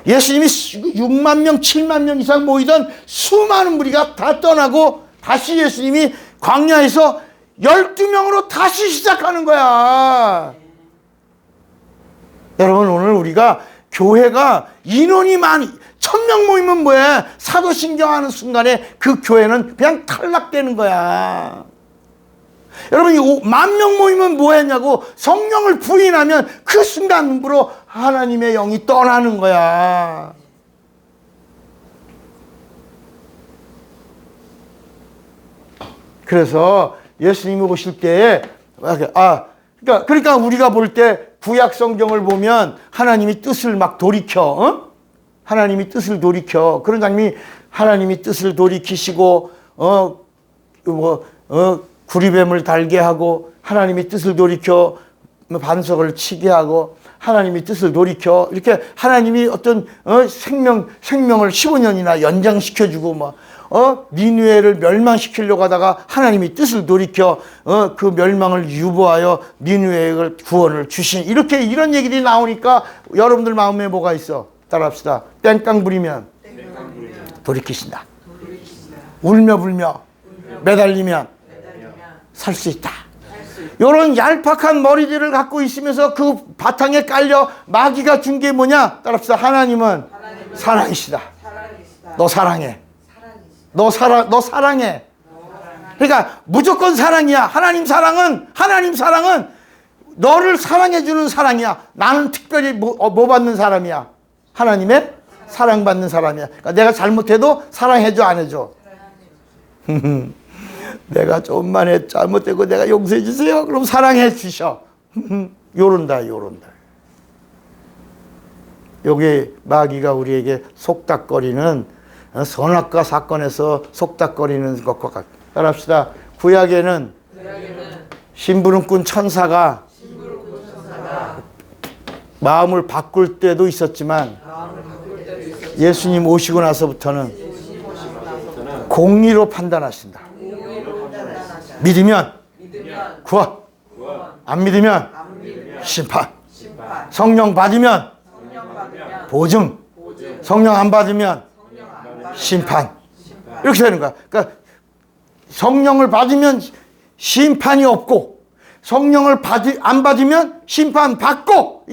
[SPEAKER 1] 예수님이 6만 명, 7만 명 이상 모이던 수많은 무리가 다 떠나고 다시 예수님이 광야에서 12명으로 다시 시작하는 거야. 여러분 오늘 우리가 교회가 인원이 1000명 모이면 뭐해? 사도신경 하는 순간에 그 교회는 그냥 탈락되는 거야. 여러분 10,000명 모이면 뭐 했냐고? 성령을 부인하면 그 순간으로 하나님의 영이 떠나는 거야. 그래서 예수님이 오실 때에 그러니까 우리가 볼 때 구약 성경을 보면 하나님이 뜻을 막 돌이켜 하나님이 뜻을 돌이켜. 그런 장면이 하나님이 뜻을 돌이키시고 구리뱀을 달게 하고 하나님이 뜻을 돌이켜 반석을 치게 하고 하나님이 뜻을 돌이켜 이렇게 하나님이 어떤 생명을 15년이나 연장시켜주고 니느웨를 멸망시키려고 하다가 하나님이 뜻을 돌이켜 그 멸망을 유보하여 니느웨의 구원을 주신 이런 얘기들이 나오니까 여러분들 마음에 뭐가 있어? 따라합시다. 땡깡 부리면 돌이키신다. 울며 불며 매달리면 살 수 있다. 이런 얄팍한 머리들을 갖고 있으면서 그 바탕에 깔려 마귀가 준 게 뭐냐? 따라합시다. 하나님은 사랑이시다. 너 사랑해. 너 사랑해. 그러니까 무조건 사랑이야. 하나님 사랑은 너를 사랑해주는 사랑이야. 나는 특별히 뭐 받는 사람이야? 하나님의 사랑받는 사람이야. 그러니까 내가 잘못해도 사랑해줘, 안 해줘? 내가 좀만 잘못되고 내가 용서해 주세요. 그럼 사랑해 주셔. 요런다. 여기 마귀가 우리에게 속닥거리는 선악과 사건에서 속닥거리는 것과 같다. 따라합시다. 구약에는 심부름꾼 천사가 마음을 바꿀 때도 있었지만 예수님 오시고 나서부터는 공의로 판단하신다. 믿으면 구원, 안 믿으면 심판. 성령 받으면 보증, 성령 안 받으면 심판. 이렇게 되는 거야. 그러니까 성령을 받으면 심판이 없고 성령을 안 받으면 심판 받고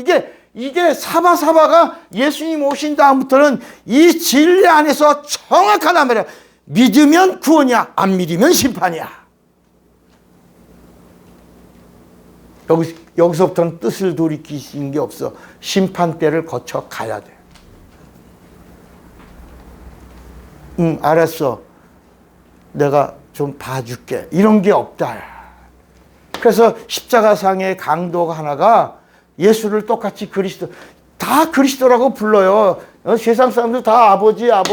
[SPEAKER 1] 이게 사바사바가 예수님 오신 다음부터는 이 진리 안에서 정확하단 말이야. 믿으면 구원이야. 안 믿으면 심판이야. 여기서부터는 뜻을 돌이키신 게 없어. 심판대를 거쳐 가야 돼. 알았어. 내가 좀 봐줄게. 이런 게 없다. 그래서 십자가상의 강도 하나가 예수를 똑같이 다 그리스도라고 불러요. 세상 사람들 다 아버지 다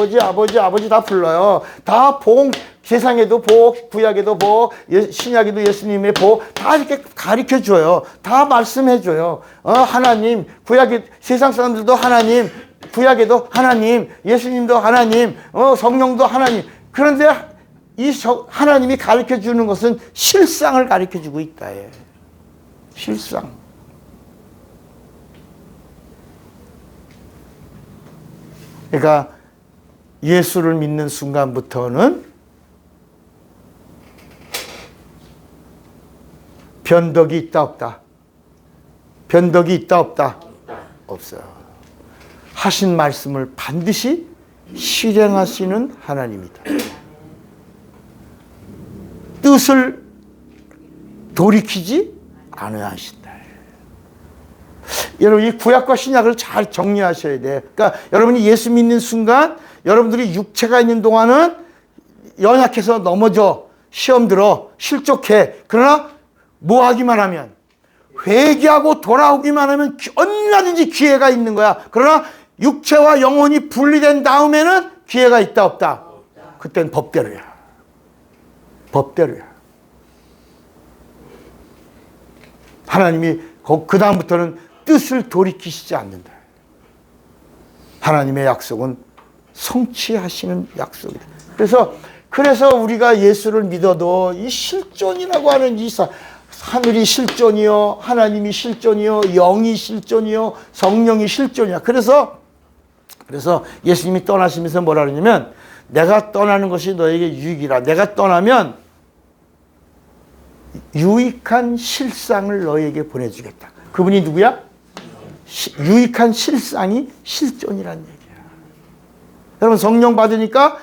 [SPEAKER 1] 불러요. 다 복, 세상에도 복, 구약에도 복, 신약에도 예수님의 복, 다 이렇게 가르쳐 줘요. 다 말씀해 줘요. 하나님, 구약에, 세상 사람들도 하나님, 구약에도 하나님, 예수님도 하나님, 성령도 하나님. 그런데 하나님이 가르쳐 주는 것은 실상을 가르쳐 주고 있다. 실상. 그러니까 예수를 믿는 순간부터는 변덕이 있다 없다? 변덕이 있다 없다? 없어요. 하신 말씀을 반드시 실행하시는 하나님이다. 뜻을 돌이키지 않아야 하신다. 여러분 이 구약과 신약을 잘 정리하셔야 돼. 그러니까 여러분이 예수 믿는 순간 여러분들이 육체가 있는 동안은 연약해서 넘어져, 시험 들어, 실족해. 그러나 뭐 하기만 하면, 회개하고 돌아오기만 하면 얼마든지 기회가 있는 거야. 그러나 육체와 영혼이 분리된 다음에는 기회가 있다 없다? 그땐 법대로야. 법대로야. 하나님이 그 다음부터는 뜻을 돌이키시지 않는다. 하나님의 약속은 성취하시는 약속이다. 그래서 우리가 예수를 믿어도 이 실존이라고 하는 하늘이 실존이요, 하나님이 실존이요, 영이 실존이요, 성령이 실존이야. 그래서 예수님이 떠나시면서 뭐라 그러냐면, 내가 떠나는 것이 너에게 유익이라. 내가 떠나면 유익한 실상을 너에게 보내주겠다. 그분이 누구야? 유익한 실상이 실존이라는 얘기야. 여러분 성령 받으니까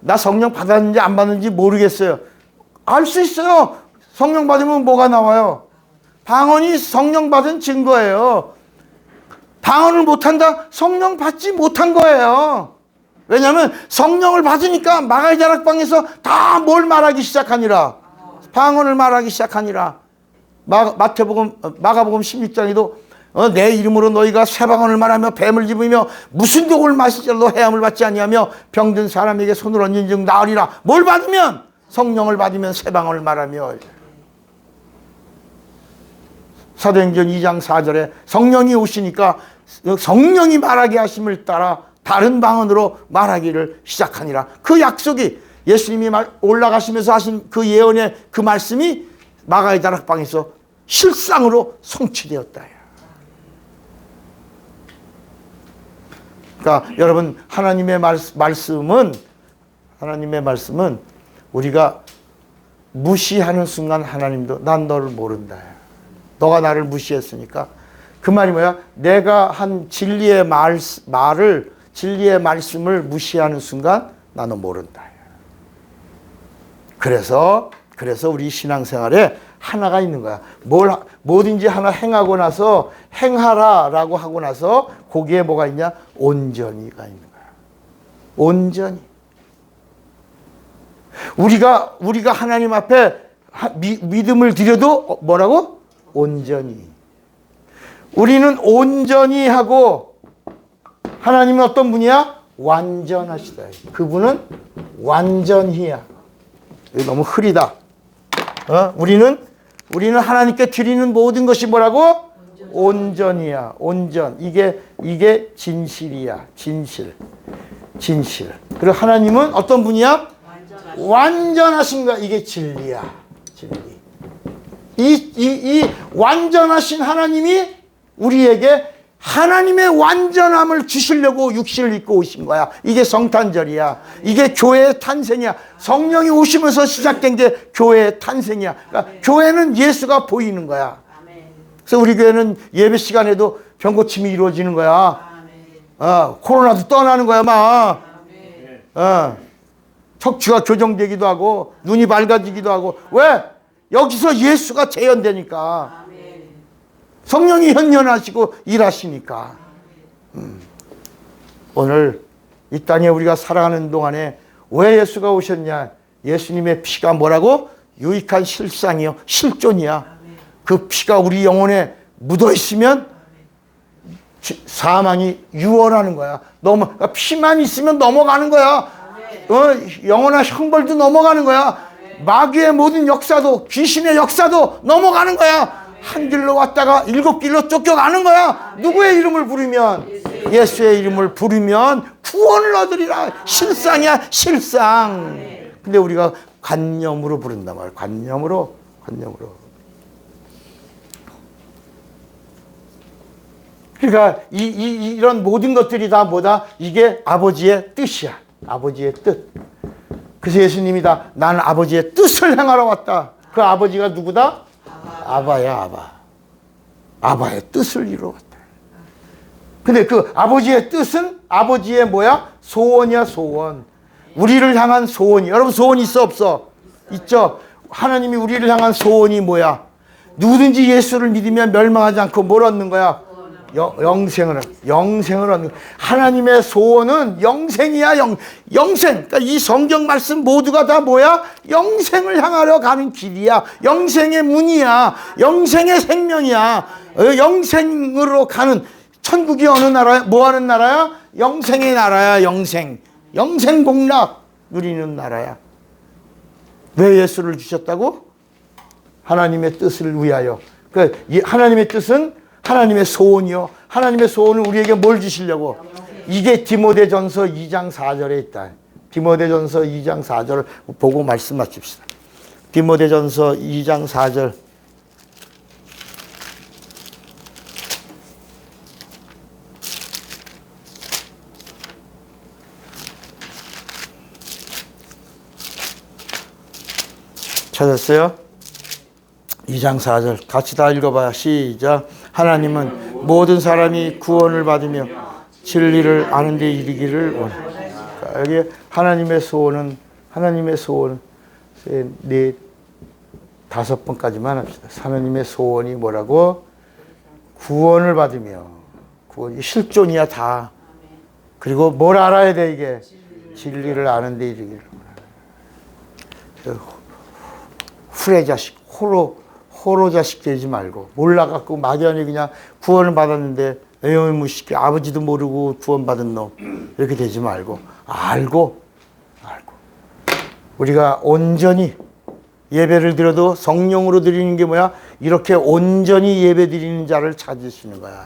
[SPEAKER 1] 나 성령 받았는지 안 받았는지 모르겠어요. 알 수 있어요. 성령 받으면 뭐가 나와요? 방언이 성령 받은 증거예요. 방언을 못한다? 성령 받지 못한 거예요. 왜냐하면 성령을 받으니까 마가의 다락방에서 다 뭘 말하기 시작하니라. 방언을 말하기 시작하니라. 마가복음 16장에도 내 이름으로 너희가 세방언을 말하며 뱀을 집으며 무슨 독을 마시자도 해함을 받지 아니하며 병든 사람에게 손을 얹은 즉 나으리라. 뭘 받으면? 성령을 받으면 세방언을 말하며. 사도행전 2장 4절에 성령이 오시니까 성령이 말하게 하심을 따라 다른 방언으로 말하기를 시작하니라. 그 약속이 예수님이 올라가시면서 하신 그 예언의 그 말씀이 마가의 다락방에서 실상으로 성취되었다. 그러니까 여러분, 하나님의 말씀은 우리가 무시하는 순간 하나님도 난 너를 모른다. 너가 나를 무시했으니까. 그 말이 뭐야? 내가 한 진리의 진리의 말씀을 무시하는 순간 나는 모른다. 그래서 우리 신앙생활에 하나가 있는 거야. 뭐든지 하나 행하고 나서 행하라라고 하고 나서 거기에 뭐가 있냐? 온전히가 있는 거야. 온전히. 우리가 하나님 앞에 믿음을 드려도 뭐라고? 온전히. 우리는 온전히 하고 하나님은 어떤 분이야? 완전하시다. 그분은 완전히야. 이거 너무 흐리다. 우리는 하나님께 드리는 모든 것이 뭐라고? 온전이야. 온전. 이게 진실이야. 진실. 그리고 하나님은 어떤 분이야? 완전하신 거야. 이게 진리야. 진리. 이 완전하신 하나님이 우리에게 하나님의 완전함을 주시려고 육신을 입고 오신 거야. 이게 성탄절이야. 이게 교회의 탄생이야. 성령이 오시면서 시작된 게 교회의 탄생이야. 그러니까 교회는 예수가 보이는 거야. 그래서 우리 교회는 예배 시간에도 병고침이 이루어지는 거야. 코로나도 떠나는 거야, 막. 척추가 교정되기도 하고 눈이 밝아지기도 하고. 왜? 여기서 예수가 재현되니까. 성령이 현현하시고 일하시니까. 오늘 이 땅에 우리가 살아가는 동안에 왜 예수가 오셨냐? 예수님의 피가 뭐라고? 유익한 실상이요, 실존이야. 그 피가 우리 영혼에 묻어있으면 사망이 유언하는 거야. 그러니까 피만 있으면 넘어가는 거야. 영혼의 형벌도 넘어가는 거야. 마귀의 모든 역사도, 귀신의 역사도 넘어가는 거야. 한 길로 왔다가 7길로 쫓겨가는 거야. 누구의 이름을 부르면? 예수의 이름을 부르면 구원을 얻으리라. 실상이야, 실상. 근데 우리가 관념으로 부른단 말이야. 관념으로. 그러니까 이런 모든 것들이 다 뭐다? 이게 아버지의 뜻이야. 아버지의 뜻. 그래서 예수님이 나는 아버지의 뜻을 행하러 왔다. 그 아버지가 누구다? 아바야, 아바. 아바의 뜻을 이루어 왔다. 근데 그 아버지의 뜻은 아버지의 뭐야? 소원이야, 소원. 우리를 향한 소원이. 여러분 소원 있어, 없어? 있죠? 하나님이 우리를 향한 소원이 뭐야? 누구든지 예수를 믿으면 멸망하지 않고 뭘 얻는 거야? 영생을 얻는 거야. 하나님의 소원은 영생이야, 영생. 그러니까 이 성경 말씀 모두가 다 뭐야? 영생을 향하려 가는 길이야. 영생의 문이야. 영생의 생명이야. 영생으로 가는, 천국이 어느 나라야? 뭐 하는 나라야? 영생의 나라야, 영생. 영생 복락 누리는 나라야. 왜 예수를 주셨다고? 하나님의 뜻을 위하여. 그러니까 하나님의 뜻은 하나님의 소원이요. 하나님의 소원은 우리에게 뭘 주시려고? 이게 디모데전서 2장 4절에 있다. 디모데전서 2장 4절을 보고 말씀 마칩시다. 디모데전서 2장 4절. 찾았어요? 2장 4절 같이 다 읽어봐요. 시작. 하나님은 모든 사람이 구원을 받으며 진리를 아는 데 이르기를 원합니다. 여기 하나님의 소원은 네 5번까지만 합시다. 하나님의 소원이 뭐라고? 구원을 받으며. 구원이 실존이야 다. 그리고 뭘 알아야 돼 이게? 진리를 아는 데 이르기를 원합니다. 후레자식 포로 자식 되지 말고 몰라갖고 막연히 그냥 구원을 받았는데 에이 무식해 아버지도 모르고 구원받은 놈 이렇게 되지 말고 알고 우리가 온전히 예배를 드려도 성령으로 드리는 게 뭐야? 이렇게 온전히 예배 드리는 자를 찾으시는 거야.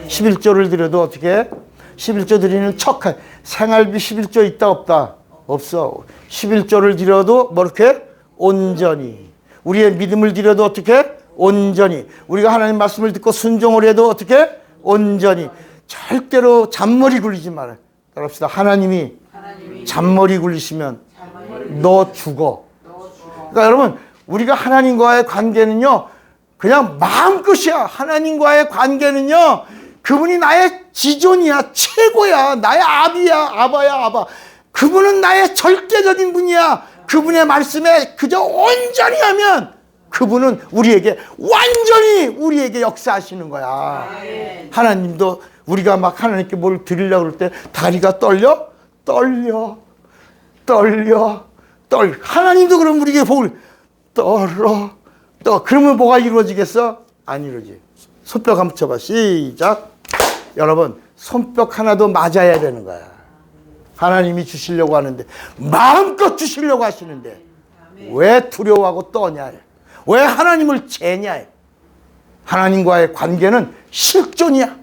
[SPEAKER 1] 11조를 드려도 어떻게? 11조 드리는 척한 생활비 11조 있다 없다? 없어. 11조를 드려도 뭐 이렇게? 온전히. 우리의 믿음을 드려도 어떻게? 온전히. 우리가 하나님 말씀을 듣고 순종을 해도 어떻게? 온전히. 절대로 잔머리 굴리지 말아요. 따라합시다. 하나님이 잔머리 굴리시면 너 죽어. 그러니까 여러분 우리가 하나님과의 관계는요 그냥 마음끝이야. 하나님과의 관계는요 그분이 나의 지존이야. 최고야. 나의 아비야. 아바야 아바. 그분은 나의 절대적인 분이야. 그분의 말씀에 그저 온전히 하면 그분은 우리에게 완전히 우리에게 역사하시는 거야. 하나님도 우리가 막 하나님께 뭘 드리려고 그럴 때 다리가 떨려. 하나님도 그럼 우리에게 복을 떨어. 그러면 뭐가 이루어지겠어? 안 이루어지. 손뼉 한번 쳐봐. 시작. 여러분 손뼉 하나도 맞아야 되는 거야. 하나님이 주시려고 하는데 마음껏 주시려고 하시는데 왜 두려워하고 떠냐? 왜 하나님을 재냐? 하나님과의 관계는 실존이야.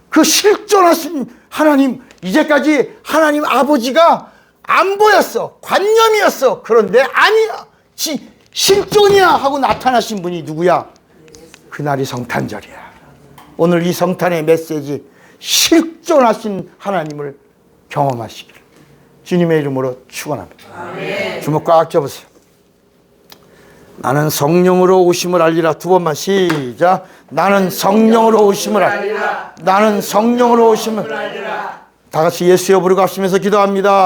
[SPEAKER 1] 그 실존하신 하나님, 이제까지 하나님 아버지가 안 보였어. 관념이었어. 그런데 아니야. 실존이야 하고 나타나신 분이 누구야? 그날이 성탄절이야. 오늘 이 성탄의 메시지, 실존하신 하나님을 경험하시길 주님의 이름으로 축원합니다. 아멘. 주먹 꽉 잡으세요. 나는 성령으로 오심을 알리라. 두 번만 시작. 나는 성령으로 오심을 알리라. 나는 성령으로 오심을 알리라. 다 같이 예수여 부르고 합시면서 기도합니다.